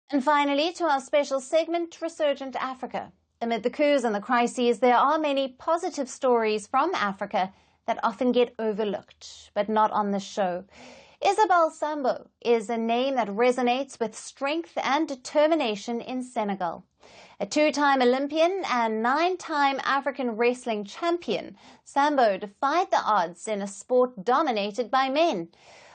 And finally, to our special segment, Resurgent Africa. Amid the coups and the crises, there are many positive stories from Africa that often get overlooked, but not on this show. Isabelle Sambou is a name that resonates with strength and determination in Senegal. A two-time Olympian and nine-time African wrestling champion, Sambou defied the odds in a sport dominated by men.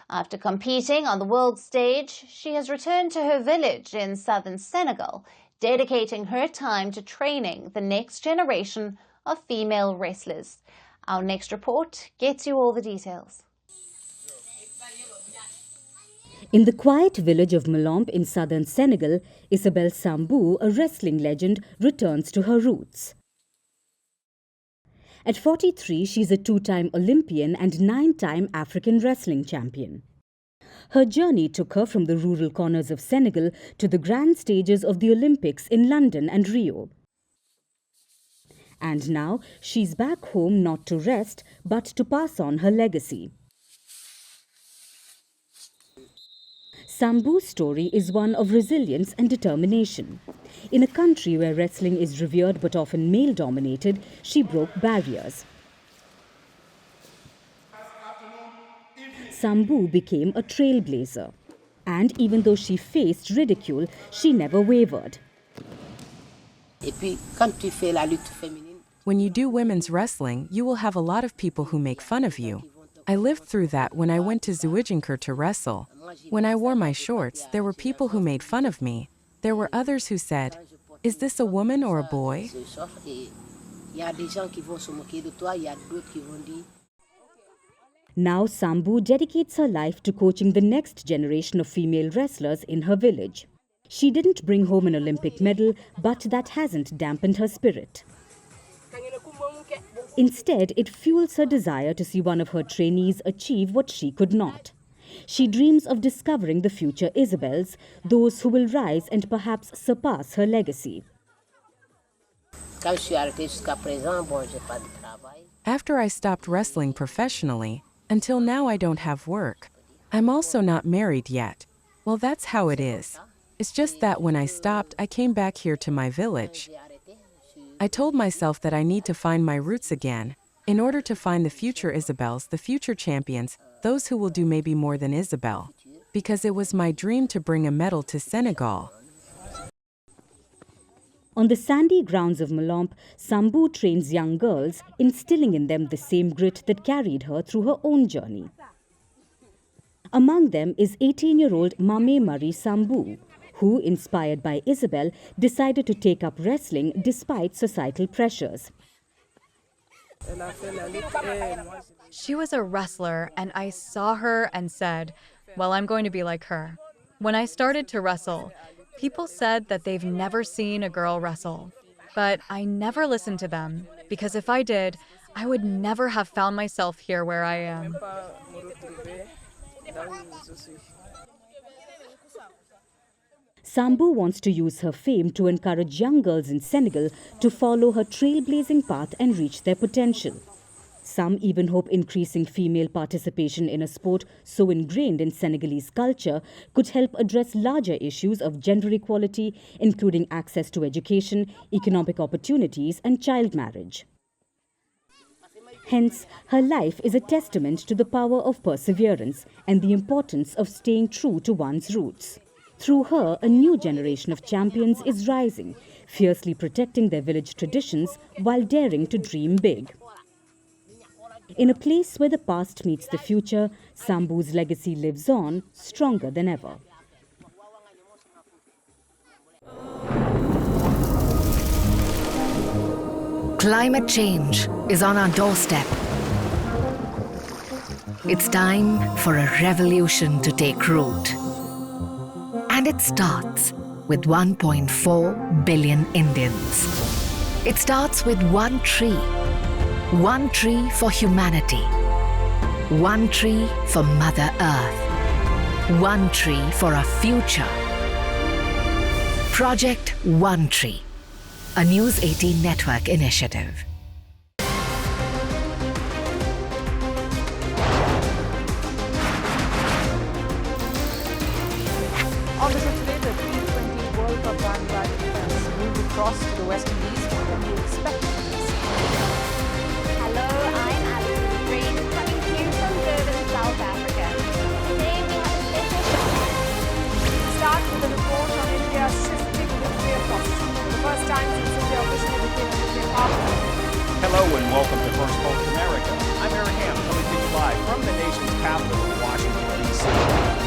After competing on the world stage, she has returned to her village in southern Senegal, dedicating her time to training the next generation of female wrestlers. Our next report gets you all the details. In the quiet village of Mlomp in southern Senegal, Isabelle Sambou, a wrestling legend, returns to her roots. At 43, she's a two-time Olympian and nine-time African wrestling champion. Her journey took her from the rural corners of Senegal to the grand stages of the Olympics in London and Rio. And now, she's back home not to rest, but to pass on her legacy. Sambou's story is one of resilience and determination. In a country where wrestling is revered but often male-dominated, she broke barriers. Sambou became a trailblazer. And even though she faced ridicule, she never wavered. When you do women's wrestling, you will have a lot of people who make fun of you. I lived through that when I went to Zouijinker to wrestle. When I wore my shorts, there were people who made fun of me. There were others who said, "Is this a woman or a boy?" Now Sambou dedicates her life to coaching the next generation of female wrestlers in her village. She didn't bring home an Olympic medal, but that hasn't dampened her spirit. Instead, it fuels her desire to see one of her trainees achieve what she could not. She dreams of discovering the future Isabelles, those who will rise and perhaps surpass her legacy. After I stopped wrestling professionally, until now I don't have work. I'm also not married yet. Well, that's how it is. It's just that when I stopped, I came back here to my village. I told myself that I need to find my roots again, in order to find the future Isabelles, the future champions, those who will do maybe more than Isabelle. Because it was my dream to bring a medal to Senegal. On the sandy grounds of Mlomp, Sambou trains young girls, instilling in them the same grit that carried her through her own journey. Among them is 18-year-old Mame Marie Sambou, who, inspired by Isabelle, decided to take up wrestling despite societal pressures. She was a wrestler, and I saw her and said, well, I'm going to be like her. When I started to wrestle, people said that they've never seen a girl wrestle. But I never listened to them, because if I did, I would never have found myself here where I am. Sambou wants to use her fame to encourage young girls in Senegal to follow her trailblazing path and reach their potential. Some even hope increasing female participation in a sport so ingrained in Senegalese culture could help address larger issues of gender equality, including access to education, economic opportunities, and child marriage. Hence, her life is a testament to the power of perseverance and the importance of staying true to one's roots. Through her, a new generation of champions is rising, fiercely protecting their village traditions while daring to dream big. In a place where the past meets the future, Sambou's legacy lives on, stronger than ever. Climate change is on our doorstep. It's time for a revolution to take root. And it starts with 1.4 billion Indians. It starts with one tree for humanity, one tree for Mother Earth, one tree for our future. Project One Tree, a News 18 network initiative. Obviously today the T20 across to the West Indies. What can you expect from this? Hello, I'm Alyson coming to you from Durban, South Africa. Today we have a special show. Start with a report on India's shifting nuclear posture. For the first time since India officially became a nuclear power. Hello and welcome to Firstpost America. I'm Eric Ham coming to you live from the nation's capital in Washington, D.C.